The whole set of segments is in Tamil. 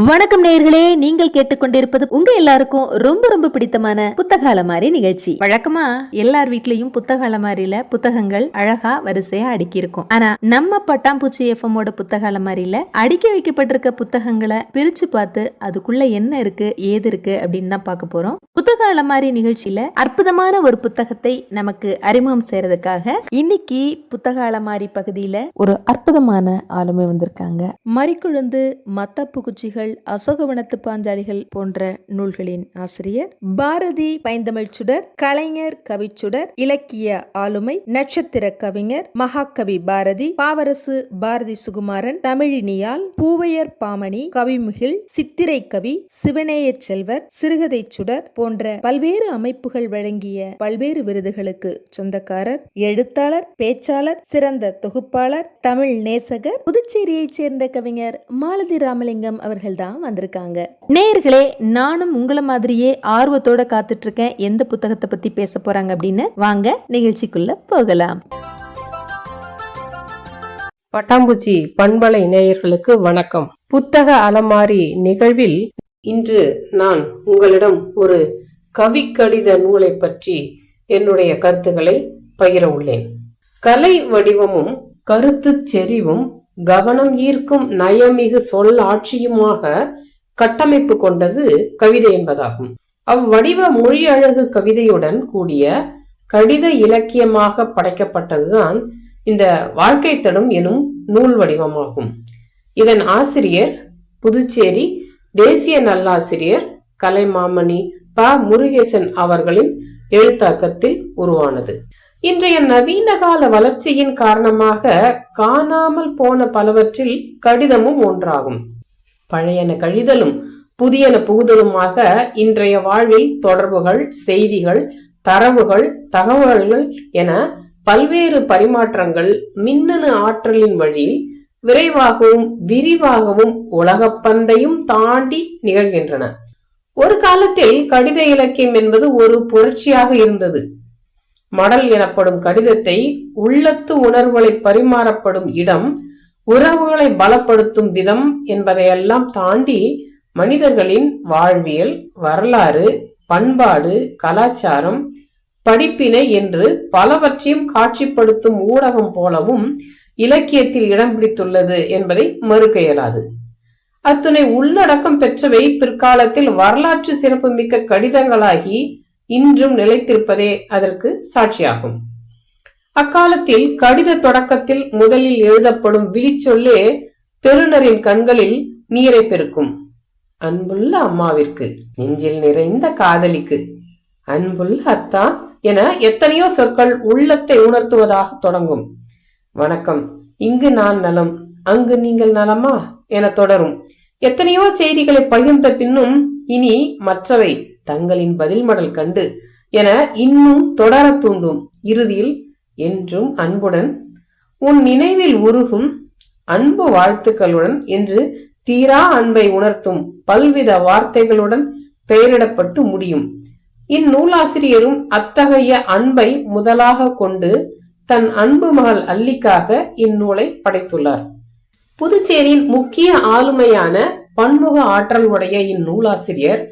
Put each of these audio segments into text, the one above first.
வணக்கம் நேயர்களே, நீங்கள் கேட்டுக்கொண்டிருப்பது உங்க எல்லாருக்கும் ரொம்ப ரொம்ப பிடித்தமான புத்தக அலமாரி நிகழ்ச்சி. வழக்கமா எல்லார் வீட்லயும் புத்தக அலமாரியில புத்தகங்கள் அழகா வரிசையா அடுக்கி இருக்கும். ஆனா நம்ம பட்டாம்பூச்சி எஃப்எம் ஓட புத்தக அலமாரியில அடுக்கி வைக்கப்பட்டிருக்க புத்தகங்களை பிரிச்சு பார்த்து அதுக்குள்ள என்ன இருக்கு ஏது இருக்கு அப்படின்னு தான் பார்க்க போறோம். புத்தக அலமாரி நிகழ்ச்சியில அற்புதமான ஒரு புத்தகத்தை நமக்கு அறிமுகம் செய்யறதுக்காக இன்னைக்கு புத்தக அலமாரி பகுதியில ஒரு அற்புதமான ஆளுமை வந்திருக்காங்க. மறிக்குழுந்து, மத்தப்பு குச்சிகள், அசோகவனத்து பாஞ்சாலிகள் போன்ற நூல்களின் ஆசிரியர், பாரதி பைந்தமிழ் சுடர், கலைஞர் கவிச்சுடர், இலக்கிய ஆளுமை, நட்சத்திர கவிஞர், மகாகவி பாரதி, பாவரசு பாரதி சுகுமாரன், தமிழினியால், பூவையர் பாமணி, கவிமுகில், சித்திரை கவி, சிவனேய செல்வர், சிறுகதை சுடர் போன்ற பல்வேறு அமைப்புகள் வழங்கிய பல்வேறு விருதுகளுக்கு சொந்தக்காரர், எழுத்தாளர், பேச்சாளர், சிறந்த தொகுப்பாளர், தமிழ் நேசகர், புதுச்சேரியை சேர்ந்த கவிஞர் மாலதி ராமலிங்கம் அவர்கள் தான் வந்திருக்காங்க. நேயர்களே, நானும் உங்களை மாதிரியே ஆர்வத்தோட காத்துட்டு இருக்கேன் எந்த புத்தகத்தை பத்தி பேச போறாங்க அப்படின்னு. வாங்க நிகழ்ச்சிக்குள்ள போகலாம். பட்டாம்பூச்சி பண்பலை நேயர்களுக்கு வணக்கம். புத்தக அலமாரி நிகழ்வில் இன்று நான் உங்களிடம் ஒரு கவி கடித நூலை பற்றி என்னுடைய கருத்துக்களை பகிர உள்ளேன். கலை வடிவமும் கருத்து செறிவும் கவனம் ஈர்க்கும் நயமிகு சொல் ஆட்சியுமாக கட்டமைப்பு கொண்டது கவிதை என்பதாகும். அவ்வடிவ மொழி அழகு கவிதையுடன் கூடிய கடித இலக்கியமாக படைக்கப்பட்டதுதான் இந்த வாழ்க்கை தடும் எனும் நூல் வடிவமாகும். இதன் ஆசிரியர் புதுச்சேரி தேசிய நல்லாசிரியர் கலைமாமணி ப. முருகேசன் அவர்களின் எழுத்தாக்கத்தில் உருவானது. இன்றைய நவீன கால வளர்ச்சியின் காரணமாக காணாமல் போன பலவற்றில் கடிதமும் ஒன்றாகும். பழையன கழிதலும் புதியன புகுதலுமாக இன்றைய வாழ்வில் தொடர்புகள், செய்திகள், தரவுகள், தகவல்கள் என பல்வேறு பரிமாற்றங்கள் மின்னணு ஆற்றலின் வழியில் விரைவாகவும் விரிவாகவும் உலகப்பந்தையும் தாண்டி நிகழ்கின்றன. ஒரு காலத்தில் கடித இலக்கியம் என்பது ஒரு புரட்சியாக இருந்தது. மடல் எனப்படும் கடிதத்தை உள்ளத்து உணர்வுகளை பரிமாறப்படும் இடம், உறவுகளை பலப்படுத்தும் விதம் என்பதையெல்லாம் தாண்டி மனிதர்களின் வாழ்வியல், வரலாறு, பண்பாடு, கலாச்சாரம், படிப்பினை என்று பலவற்றையும் காட்சிப்படுத்தும் ஊடகம் போலவும் இலக்கியத்தில் இடம் பிடித்துள்ளது என்பதை மறுக்க இயலாது. அத்துணை உள்ளடக்கம் பெற்றவை பிற்காலத்தில் வரலாற்று சிறப்புமிக்க கடிதங்களாகி இன்றும் நிலைத்திருப்பதே அதற்கு சாட்சியாகும். அக்காலத்தில் கடித தொடக்கத்தில் முதலில் எழுதப்படும் விழிச்சொல்லே பெறுநரின் கண்களில் நீரை பெருக்கும். அன்புள்ள அம்மாவிற்கு, நெஞ்சில் நிறைந்த காதலிக்கு, அன்புள்ள அத்தான் என எத்தனையோ சொற்கள் உள்ளத்தை உணர்த்துவதாக தொடங்கும். வணக்கம், இங்கு நான் நலம், அங்கு நீங்கள் நலமா என தொடரும். எத்தனையோ செய்திகளை பகிர்ந்த பின்னும் இனி மற்றவை தங்களின் பதில் மடல் கண்டு என இன்னும் தொடர தூண்டும். இறுதியில் என்றும் அன்புடன், உன் நினைவில் உருகும் அன்பு வாழ்த்துக்களுடன் என்று தீரா அன்பை உணர்த்தும் பல்வித வார்த்தைகளுடன் பெயரிடப்பட்டு முடியும். இந்நூலாசிரியரும் அத்தகைய அன்பை முதலாக கொண்டு தன் அன்பு மகள் அல்லிக்காக இந்நூலை படைத்துள்ளார். புதுச்சேரியின் முக்கிய ஆளுமையான பன்முக ஆற்றல் உடைய இந்நூலாசிரியர்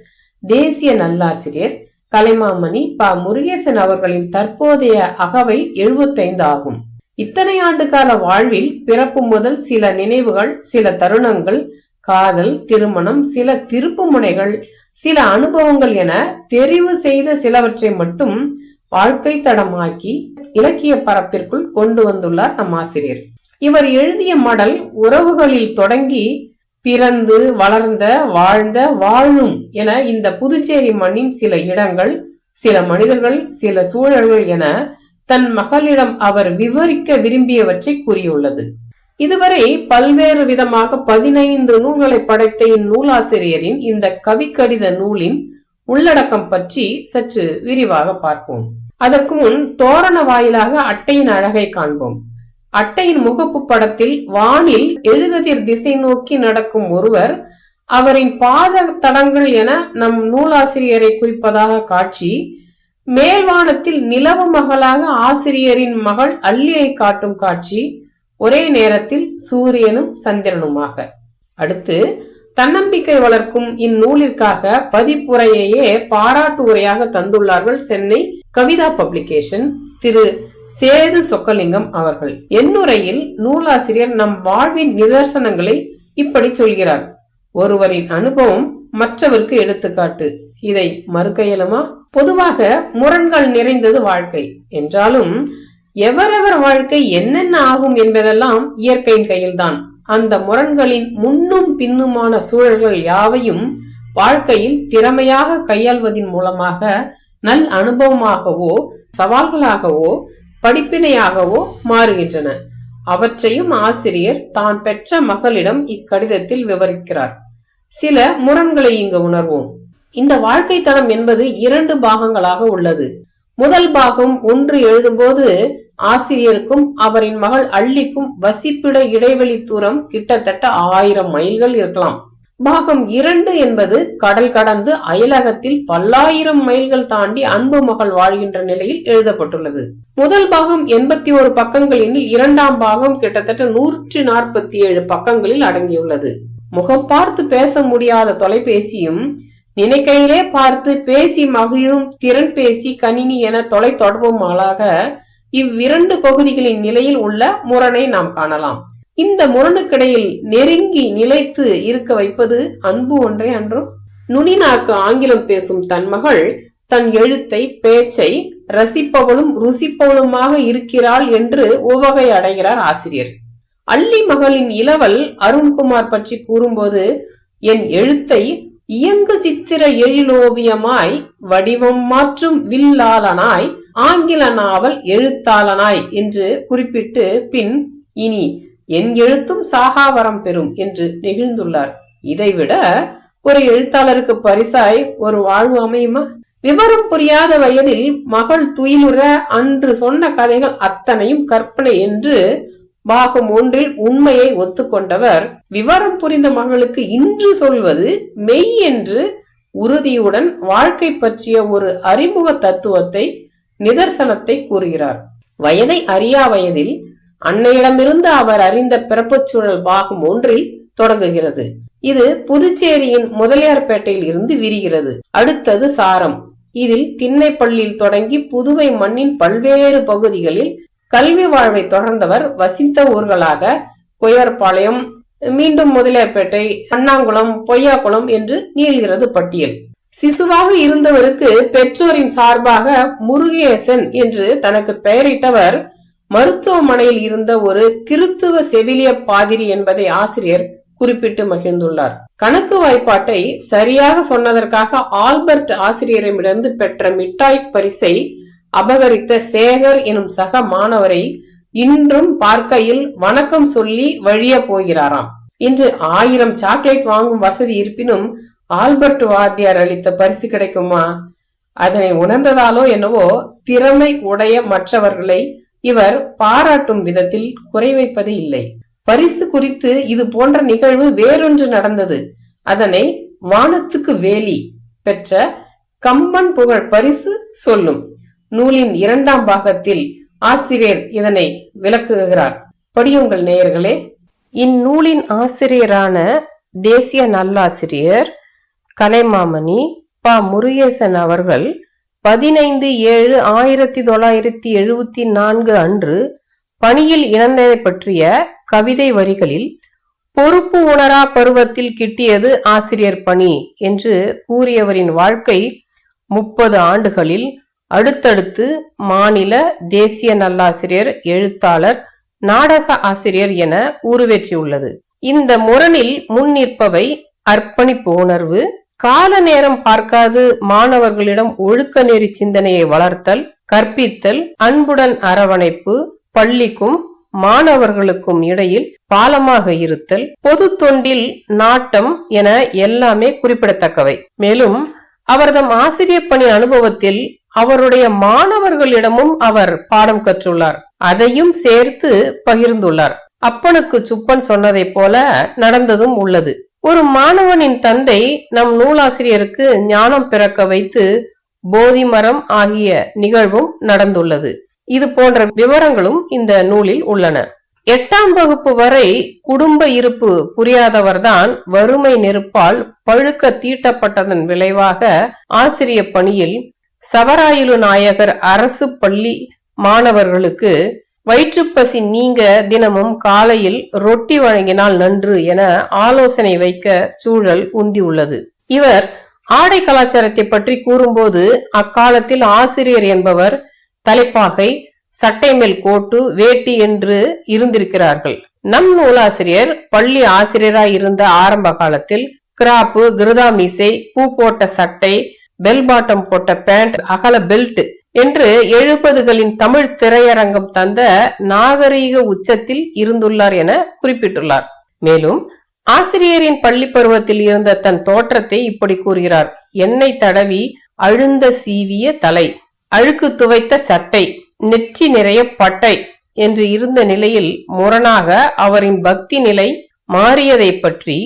தேசிய நல்லாசிரியர் கலைமாமணி ப. முருகேசன் அவர்களின் தற்போதைய அகவை 75 ஆகும். இத்தனை ஆண்டு கால வாழ்வில் பிறப்பு முதல் சில நினைவுகள், சில தருணங்கள், காதல், திருமணம், சில திருப்பு முனைகள், சில அனுபவங்கள் என தெரிவு செய்த சிலவற்றை மட்டும் வாழ்க்கை தடமாக்கி இலக்கிய பரப்பிற்குள் கொண்டு வந்துள்ளார் நம் ஆசிரியர். இவர் எழுதிய மடல் உறவுகளில் தொடங்கி பிறந்து வளர்ந்த, வாழ்ந்த, வாழும் என இந்த புதுச்சேரி மண்ணின் சில இடங்கள், சில மனிதர்கள், சில சூழல்கள் என தன் மகளிடம் அவர் விவரிக்க விரும்பியவற்றை கூறியுள்ளது. இதுவரை பல்வேறு விதமாக 15 நூல்களை படைத்த இந்நூலாசிரியரின் இந்த கவி கடித நூலின் உள்ளடக்கம் பற்றி சற்று விரிவாக பார்ப்போம். அதற்கு முன் தோரண வாயிலாக அட்டையின் அழகை காண்போம். அட்டையின் முகப்பு படத்தில் வானில் எழுகதிர் திசை நோக்கி நடக்கும் ஒருவர், அவரின் பாத தடங்கள் என நம் நூலாசிரியரை குறிப்பதாக காட்சி, மேல்வானத்தில் நிலவு மகளாக ஆசிரியரின் மகள் அல்லியை காட்டும் காட்சி, ஒரே நேரத்தில் சூரியனும் சந்திரனுமாக. அடுத்து தன்னம்பிக்கை வளர்க்கும் இந்நூலிற்காக பதிப்புரையையே பாராட்டு உரையாக தந்துள்ளார்கள் சென்னை கவிதா பப்ளிகேஷன் திரு சேது சொக்கலிங்கம் அவர்கள். எண்ணுரையில் நூலாசிரியர் நம் வாழ்வின் நிதர்சனங்களை இப்படி சொல்கிறார். ஒருவரின் அனுபவம் மற்றவருக்கு எடுத்துக்காட்டு. இதை மறுக்க இயலுமா? பொதுவாக முரண்கள் நிறைந்தது வாழ்க்கை என்றாலும் எவரவர் வாழ்க்கை என்னென்ன ஆகும் என்பதெல்லாம் இயற்கையின் கையில்தான். அந்த முரண்களின் முன்னும் பின்னுமான சூழல்கள் யாவையும் வாழ்க்கையில் திறமையாக கையாள்வதன் மூலமாக நல் அனுபவமாகவோ சவால்களாகவோ படிப்பினையாகவோ மாறுகின்றன. அவற்றையும் ஆசிரியர் தான் பெற்ற மகளிடம் இக்கடிதத்தில் விவரிக்கிறார். சில முரண்களை இங்கு உணர்வோம். இந்த வாழ்க்கை தளம் என்பது 2 பாகங்களாக உள்ளது. முதல் பாகம் 1 எழுதும்போது ஆசிரியருக்கும் அவரின் மகள் அள்ளிக்கும் வசிப்பிட இடைவெளி தூரம் கிட்டத்தட்ட 1000 மைல்கள் இருக்கலாம். பாகம் 2 என்பது கடல் கடந்து அயலகத்தில் பல்லாயிரம் மைல்கள் தாண்டி அன்பு மகள் வாழ்கின்ற நிலையில் எழுதப்பட்டுள்ளது. முதல் பாகம் 81 பக்கங்கள் எனில் 2ஆம் பாகம் கிட்டத்தட்ட 147 பக்கங்களில் அடங்கியுள்ளது. முகம் பார்த்து பேச முடியாத தொலைபேசியும் நினைக்கையிலே பார்த்து பேசி மகிழும் திறன் பேசி கணினி என தொலை தொடர்புமாளாக இவ்விரண்டு பகுதிகளின் நிலையில் உள்ள முரணை நாம் காணலாம். இந்த முரணுக்கிடையில் நெருங்கி நிலைத்து இருக்க வைப்பது அன்பு ஒன்றே அன்றோ? நுனிநாக்கு ஆங்கிலம் பேசும் தன் மகள் தன் எழுத்தை பேச்சை ரசிப்பவளும் ருசிப்பவளுமாக இருக்கிறாள் என்று உவகை அடைகிறார் ஆசிரியர். அள்ளி மகளின் இளவல் அருண்குமார் பற்றி கூறும்போது, என் எழுத்தை இயங்கு சித்திர எழிலோவியமாய் வடிவம் மாற்றும் வில்லாளனாய் ஆங்கில நாவல் எழுத்தாளனாய் என்று குறிப்பிட்டு பின் இனி என் எழுத்தும் சாகாவரம் பெறும் என்று நெகிழ்ந்துள்ளார். இதைவிட ஒரு எழுத்தாளருக்கு பரிசாய் ஒரு வாழ்வு அமையுமா? விவரம் புரியாத வயதில் மகள் துயிலுற அன்று சொன்ன கதைகள் அத்தனையும் கற்பனை என்று பாகம் 1 உண்மையை ஒத்துக்கொண்டவர் விவரம் புரிந்த மகளுக்கு இன்று சொல்வது மெய் என்று உறுதியுடன் வாழ்க்கை பற்றிய ஒரு அறிமுக தத்துவத்தை நிதர்சனத்தை கூறுகிறார். வயதை அறியா வயதில் அன்னையிடமிருந்து அவர் அறிந்த பிறப்புச் சூழல் பாகம் 1 தொடங்குகிறது. இது புதுச்சேரியின் முதலியார்பேட்டையில் இருந்து விரிகிறது. அடுத்தது சாரம். இதில் திண்ணைப்பள்ளியில் தொடங்கி புதுவை மண்ணின் பல்வேறு பகுதிகளில் கல்வி வாழ்வை தொடர்ந்தவர் வசித்த ஊர்களாக கொய்யர்பாளையம், மீண்டும் முதலியார்பேட்டை, அண்ணாங்குளம், பொய்யாக்குளம் என்று நீள்கிறது பட்டியல். சிசுவாக இருந்தவருக்கு பெற்றோரின் சார்பாக முருகேசன் என்று தனக்கு பெயரிட்டவர் மருத்துவமனையில் இருந்த ஒரு கிறித்துவ செவிலிய பாதிரி என்பதை ஆசிரியர் குறிப்பிட்டு மகிழ்ந்துள்ளார். கணக்கு வாய்ப்பாட்டை சரியாக சொன்னதற்காக ஆல்பர்ட் ஆசிரியரிடமிருந்து பெற்ற மிட்டாய் பரிசை அபகரித்த சேகர் எனும் சக மாணவரை இன்றும் பார்க்கையில் வணக்கம் சொல்லி வழிய போகிறாராம். இன்று 1000 சாக்லேட் வாங்கும் வசதி இருப்பினும் ஆல்பர்ட் வாத்தியார் அளித்த பரிசு கிடைக்குமா? அதனை உணர்ந்ததாலோ என்னவோ திறமை உடைய மற்றவர்களை இவர் பாராட்டும் விதத்தில் குறை வைப்பது இல்லை. பரிசு குறித்து இது போன்ற நிகழ்வு வேறொன்று நடந்தது. அதனை வானத்துக்கு வேலி பெற்ற கம்பன் புகழ் பரிசு சொல்லும். நூலின் 2ஆம் பாகத்தில் ஆசிரியர் இதனை விளக்குகிறார். படியுங்கள் நேயர்களே. இந்நூலின் ஆசிரியரான தேசிய நல்லாசிரியர் கலைமாமணி ப. முருகேசன் அவர்கள் 15/7/1974 அன்று பணியில் இணைந்ததை பற்றிய கவிதை வரிகளில் பொறுப்பு உணரா பருவத்தில் கிட்டியது ஆசிரியர் பணி என்று கூறியவரின் வாழ்க்கை 30 ஆண்டுகளில் அடுத்தடுத்து மாநில, தேசிய நல்லாசிரியர், எழுத்தாளர், நாடக ஆசிரியர் என உருவேற்றியுள்ளது. இந்த முரணில் முன் நிற்பவை அர்ப்பணிப்பு உணர்வு, கால நேரம் பார்க்காது மாணவர்களிடம் ஒழுக்க நெறி சிந்தனையை வளர்த்தல், கற்பித்தல், அன்புடன் அரவணைப்பு, பள்ளிக்கும் மாணவர்களுக்கும் இடையில் பாலமாக இருத்தல், பொது தொண்டில் நாட்டம் என எல்லாமே குறிப்பிடத்தக்கவை. மேலும் அவரது ஆசிரியர் பணி அனுபவத்தில் அவருடைய மாணவர்களிடமும் அவர் பாடம் கற்றுள்ளார். அதையும் சேர்த்து பகிர்ந்துள்ளார். அப்பனுக்கு சுப்பன் சொன்னதை போல நடந்ததும் உள்ளது. ஒரு மாணவனின் தந்தை நம் நூலாசிரியருக்கு ஞானம் பிறக்க வைத்து போதி மரம் ஆகிய நிகழ்வும் நடந்துள்ளது. இது போன்ற விவரங்களும் இந்த நூலில் உள்ளன. 8ஆம் வகுப்பு வரை குடும்ப இருப்பு புரியாதவர்தான் வறுமை நெருப்பால் பழுக்க தீட்டப்பட்டதன் விளைவாக ஆசிரிய பணியில் சவராயிலு நாயகர் அரசு பள்ளி மாணவர்களுக்கு வயிற்றுப்பசி நீங்க தினமும் காலையில் ரொட்டி வழங்கினால் நன்று என ஆலோசனை வைக்க சூழல் உந்தியுள்ளது. இவர் ஆடை கலாச்சாரத்தை பற்றி கூறும்போது அக்காலத்தில் ஆசிரியர் என்பவர் தலைப்பாகை, சட்டை மேல் கோட்டு, வேட்டி என்று இருந்திருக்கிறார்கள். நம் நூலாசிரியர் பள்ளி ஆசிரியராய் இருந்த ஆரம்ப காலத்தில் கிராப்பு, கிருதாமீசை, பூ போட்ட சட்டை, பெல் பாட்டம் போட்ட பேண்ட், அகல பெல்ட் என்று 70களின் தமிழ் திரையரங்கம் தந்த நாகரீக உச்சத்தில் இருந்துள்ளார் என குறிப்பிட்டுள்ளார். மேலும் ஆசிரியரின் பள்ளி பருவத்தில் இருந்த தன் தோற்றத்தை இப்படி கூறுகிறார். எண்ணெய் தடவி அழுந்த சீவிய தலை, அழுக்கு துவைத்த சட்டை, நெற்றி நிறைய பட்டை என்று இருந்த நிலையில் முரணாக அவரின் பக்தி நிலை மாறியதை பற்றி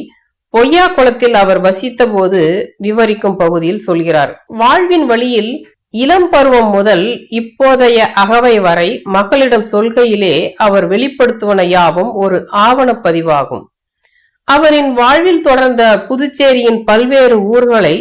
பொய்யா குளத்தில் அவர் வசித்த போது விவரிக்கும் பகுதியில் சொல்கிறார். வாழ்வின் வழியில் இளம் பருவம் முதல் இப்போதைய அகவை வரை மகளிடம் சொல்கையிலே அவர் வெளிப்படுத்துவன யாவும் ஒரு ஆவண பதிவாகும். அவரின் வாழ்வில் தொடர்ந்த புதுச்சேரியின் பல்வேறு ஊர்களை,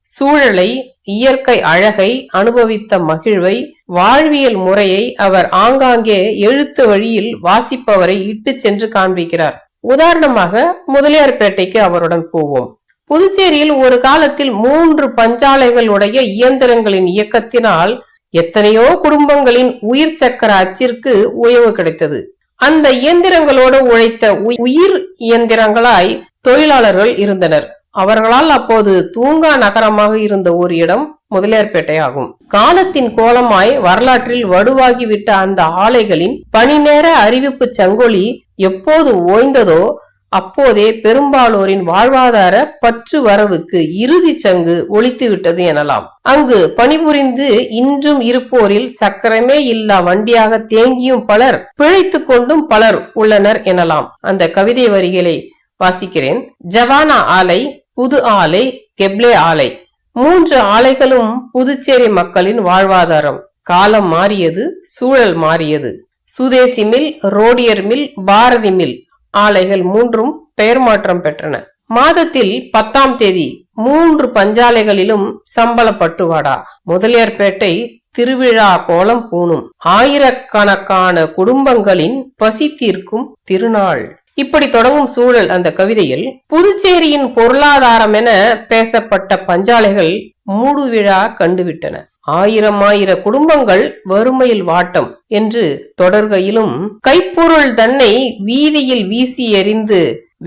சூழலை, இயற்கை அழகை, அனுபவித்த மகிழ்வை, வாழ்வியல் முறையை அவர் ஆங்காங்கே எழுத்து வழியில் வாசிப்பவரை இட்டு சென்று காண்பிக்கிறார். உதாரணமாக முதலியார்பேட்டைக்கு அவருடன் போவோம். புதுச்சேரியில் ஒரு காலத்தில் 3 பஞ்சாலைகளுடைய இயந்திரங்களின் இயக்கத்தினால் எத்தனையோ குடும்பங்களின் உயிர் சக்கர அச்சிற்கு உயர்வு கிடைத்தது. அந்த இயந்திரங்களோடு உழைத்த உயிர் இயந்திரங்களாய் தொழிலாளர்கள் இருந்தனர். அவர்களால் அப்போது தூங்கா நகரமாக இருந்த ஒரு இடம் முதலியார்பேட்டை ஆகும். காலத்தின் கோலமாய் வரலாற்றில் வடுவாகிவிட்ட அந்த ஆலைகளின் பணி நேர அறிவிப்பு சங்கொலி எப்போது ஓய்ந்ததோ அப்போதே பெரும்பாலோரின் வாழ்வாதார பற்று வரவுக்கு இறுதி சங்கு ஒலித்து விட்டது எனலாம். அங்கு பணிபுரிந்து இன்றும் இருப்போரில் சக்கரமே இல்லா வண்டியாக தேங்கியும் பலர், பிழைத்து கொண்டும் பலர் உள்ளனர் எனலாம். அந்த கவிதை வரிகளை வாசிக்கிறேன். ஜவானா ஆலை, புது ஆலை, கெப்லே ஆலை, 3 ஆலைகளும் புதுச்சேரி மக்களின் வாழ்வாதாரம். காலம் மாறியது, சூழல் மாறியது. சுதேசி மில், ரோடியர் மில், பாரதி மில் ஆலைகள் 3ம் பெயர் மாற்றம் பெற்றன. மாதத்தில் 10ஆம் தேதி 3 பஞ்சாலைகளிலும் சம்பள பட்டுவாடா. முதலியார்பேட்டை திருவிழா கோலம் பூணும். ஆயிரக்கணக்கான குடும்பங்களின் பசி தீர்க்கும் திருநாள். இப்படி தொடங்கும் சூழல் அந்த கவிதையில் புதுச்சேரியின் பொருளாதாரம் என பேசப்பட்ட பஞ்சாலைகள் மூடு விழா கண்டுவிட்டன. ஆயிர குடும்பங்கள் வறுமையில் வாட்டம் என்று தொடர்கையிலும் கைப்பொருள் தன்னை வீதியில் வீசி எறிந்து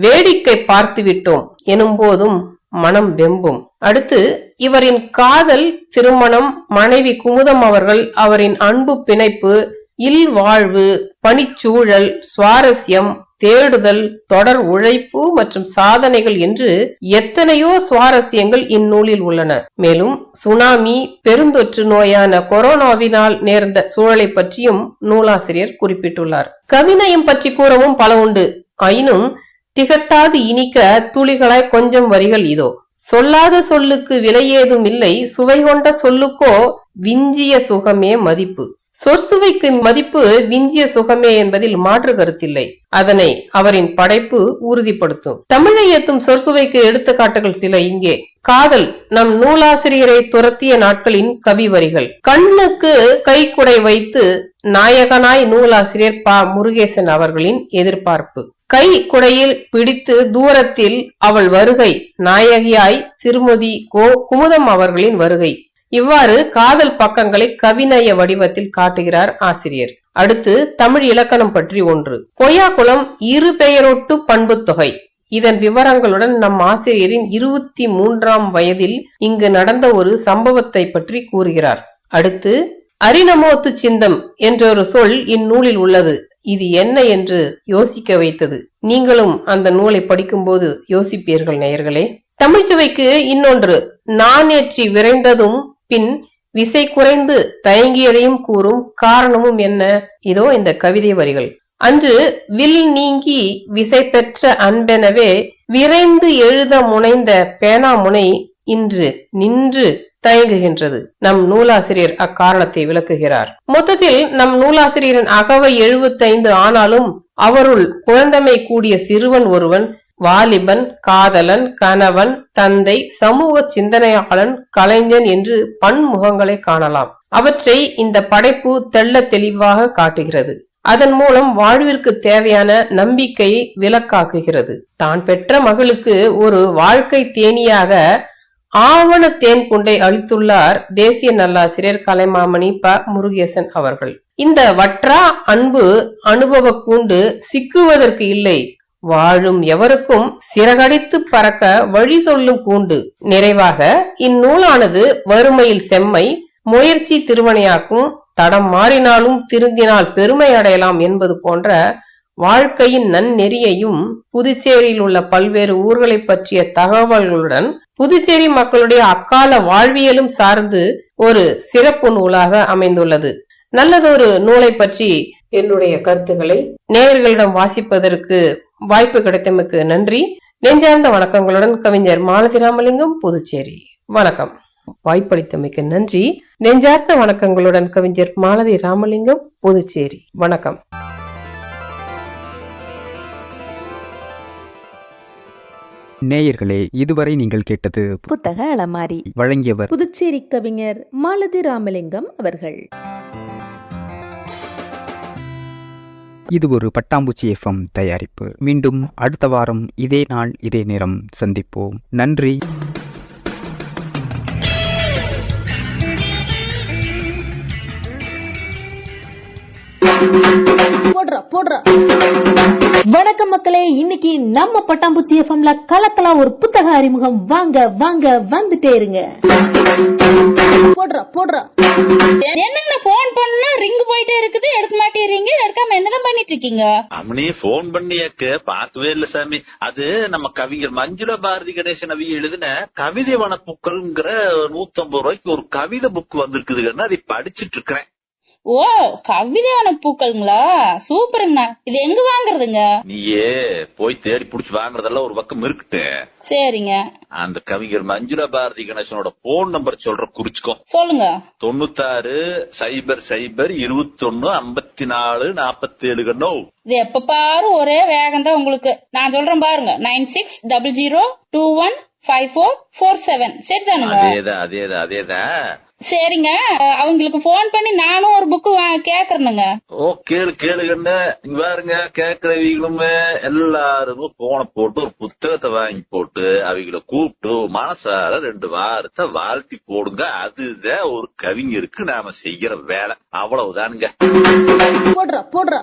வேடிக்கை பார்த்து விட்டோம் எனும் போதும் மனம் வெம்பும். அடுத்து இவரின் காதல், திருமணம், மனைவி குமுதம் அவர்கள், அவரின் அன்பு பிணைப்பு, இல்வாழ்வு, பணிச்சூழல், சுவாரஸ்யம், தேடுதல், தொடர் உழைப்பு மற்றும் சாதனைகள் என்று எத்தனையோ சுவாரஸ்யங்கள் இந்நூலில் உள்ளன. மேலும் சுனாமி, பெருந்தொற்று நோயான கொரோனாவினால் நேர்ந்த சூழலை பற்றியும் நூலாசிரியர் குறிப்பிட்டுள்ளார். கவிநயம் பற்றி கூறவும் பல உண்டு. ஆயினும் திகட்டாது இனிக்க துளிகளாய் கொஞ்சம் வரிகள் இதோ. சொல்லாத சொல்லுக்கு விலையேதும் இல்லை, சுவை கொண்ட சொல்லுக்கோ விஞ்சிய சுகமே மதிப்பு. சொற்சுவைக்கு மதிப்பு விஞ்சிய சுகமே என்பதில் மாற்று கருத்தில்லை. அதனை அவரின் படைப்பு உறுதிப்படுத்தும். தமிழை ஏத்தும் சொற்சுவைக்கு எடுத்துக்காட்டுகள் சில இங்கே. காதல் நம் நூலாசிரியரை துரத்திய நாட்களின் கவி வரிகள். கண்ணுக்கு கைக்குடை வைத்து நாயகனாய் நூலாசிரியர் ப. முருகேசன் அவர்களின் எதிர்பார்ப்பு. கை குடையில் பிடித்து தூரத்தில் அவள் வருகை, நாயகியாய் திருமதி குமுதம் அவர்களின் வருகை. இவ்வாறு காதல் பக்கங்களை கவிநய வடிவத்தில் காட்டுகிறார் ஆசிரியர். அடுத்து தமிழ் இலக்கணம் பற்றி ஒன்று. பொய்யாக்குளம் இரு பெயரொட்டு பண்பு தொகை. இதன் விவரங்களுடன் நம் ஆசிரியரின் 23ஆம் வயதில் இங்கு நடந்த ஒரு சம்பவத்தை பற்றி கூறுகிறார். அடுத்து அரிநமோத்து சிந்தம் என்றொரு சொல் இந்நூலில் உள்ளது. இது என்ன என்று யோசிக்க வைத்தது. நீங்களும் அந்த நூலை படிக்கும்போது யோசிப்பீர்கள் நேயர்களே. தமிழ்ச்சுவைக்கு இன்னொன்று. நானேற்றி விரைந்ததும் பின் விசை குறைந்து தயங்கியதையும் கூறும் காரணமும் என்ன? இதோ இந்த கவிதை வரிகள். அன்று வில் நீங்கி விசை பெற்ற அன்பெனவே விரைந்து எழுத முனைந்த பேனாமுனை இன்று நின்று தயங்குகின்றது. நம் நூலாசிரியர் அக்காரணத்தை விளக்குகிறார். மொத்தத்தில் நம் நூலாசிரியரின் அகவை 75 ஆனாலும் அவருள் குழந்தமை கூடிய சிறுவன் ஒருவன், வாலிபன், காதலன், கணவன், தந்தை, சமூக சிந்தனையாளன், கலைஞன் என்று பன்முகங்களை காணலாம். அவற்றை இந்த படைப்பு தெள்ள தெளிவாக காட்டுகிறது. அதன் மூலம் வாழ்விற்கு தேவையான நம்பிக்கையை விலக்காக்குகிறது. தான் பெற்ற மகளுக்கு ஒரு வாழ்க்கை தேனியாக ஆவண தேன் குண்டை அளித்துள்ளார் தேசிய நல்லாசிரியர் கலைமாமணி ப. முருகேசன் அவர்கள். இந்த வற்றா அன்பு அனுபவ கூண்டு சிக்குவதற்கு இல்லை, வாழும் எவருக்கும் சிறகடித்து பறக்க வழி சொல்லும் கூண்டு. நிறைவாக இந்நூலானது வறுமையில் செம்மை, முயற்சி திருமணையாக்கும், தடம் மாறினாலும் திருந்தினால் பெருமை அடையலாம் என்பது போன்ற வாழ்க்கையின் நன்னெறியையும், புதுச்சேரியில் உள்ள பல்வேறு ஊர்களை பற்றிய தகவல்களுடன் புதுச்சேரி மக்களுடைய அக்கால வாழ்வியலும் சார்ந்து ஒரு சிறப்பு நூலாக அமைந்துள்ளது. நல்லதொரு நூலை பற்றி என்னுடைய கருத்துக்களை நேயர்களிடம் வாசிப்பதற்கு வாய்ப்பு கிடைத்தமைக்கு நன்றி. நெஞ்சார்ந்த வணக்கங்களுடன் கவிஞர் மாலதி ராமலிங்கம், புதுச்சேரி. வணக்கம். வாய்ப்பளித்தமைக்கு நன்றி. நெஞ்சார்ந்த வணக்கங்களுடன் கவிஞர் மாலதி ராமலிங்கம், புதுச்சேரி. வணக்கம். நேயர்களே, இதுவரை நீங்கள் கேட்டது புத்தக அலமாரி. வழங்கியவர் புதுச்சேரி கவிஞர் மாலதி ராமலிங்கம் அவர்கள். இது ஒரு பட்டாம்பூச்சி FM தயாரிப்பு. மீண்டும் அடுத்த வாரம் இதே நாள் இதே நேரம் சந்திப்போம். நன்றி. வணக்கம் மக்களே, இன்னைக்கு நம்ம பட்டாம்பூச்சி எஃப்எம்ல கலக்கலா ஒரு புத்தக அறிமுகம். வாங்க வாங்க, வந்துட்டே இருங்க. போடுறா என்னங்க போன் பண்ணா ரிங் போயிட்டே இருக்குது, எடுக்க மாட்டேறீங்க. எடுக்காம என்னதான் பண்ணிட்டு இருக்கீங்க? அவனே போன் பண்ணியாக்க பாக்கவே இல்ல சாமி. அது நம்ம கவிஞர் மஞ்சுளா பாரதி கணேசன் அவிய எழுதின கவிதை வனப்புக்கள்ங்கிற 150 ரூபாய்க்கு ஒரு கவிதை புக் வந்திருக்குதுன்னு அதை படிச்சிட்டு இருக்கிறேன். ஓ, கவிதையான பூக்கள்ங்களா? சூப்பருங்கண்ணா. இது எங்க வாங்குறதுங்க? நீயே போய் தேடி புடிச்சு வாங்குறதெல்லாம் ஒரு பக்கம் இருக்குட்டு. சரிங்க. அந்த கவிஞர் மஞ்சுளா பாரதி கணேசனோட போன் நம்பர் சொல்ற, குறிச்சுக்கோ. சொல்லுங்க. 96 0 0 21 54 47 கண்ணோ. இது எப்ப பாரு ஒரே வேகம் தான் உங்களுக்கு. நான் சொல்றேன் பாருங்க, 9600215447. சரிதானுங்க? அதேதான். சரிங்க, அவங்களுக்கு போன் பண்ணி நானும் ஒரு புக்கு கேக்குறேனுங்க. ஓ, கேளுங்க. இங்க பாருங்க, கேக்குறவங்களுமே எல்லாருக்கும் போன போட்டு ஒரு புத்தகத்தை வாங்கி போட்டு அவங்கள கூப்பிட்டு மனசார 2 வாரத்தை வாழ்த்தி போடுங்க. அதுதான் ஒரு கவிஞருக்கு நாம செய்யற வேலை. அவ்வளவுதானுங்க. போடுறா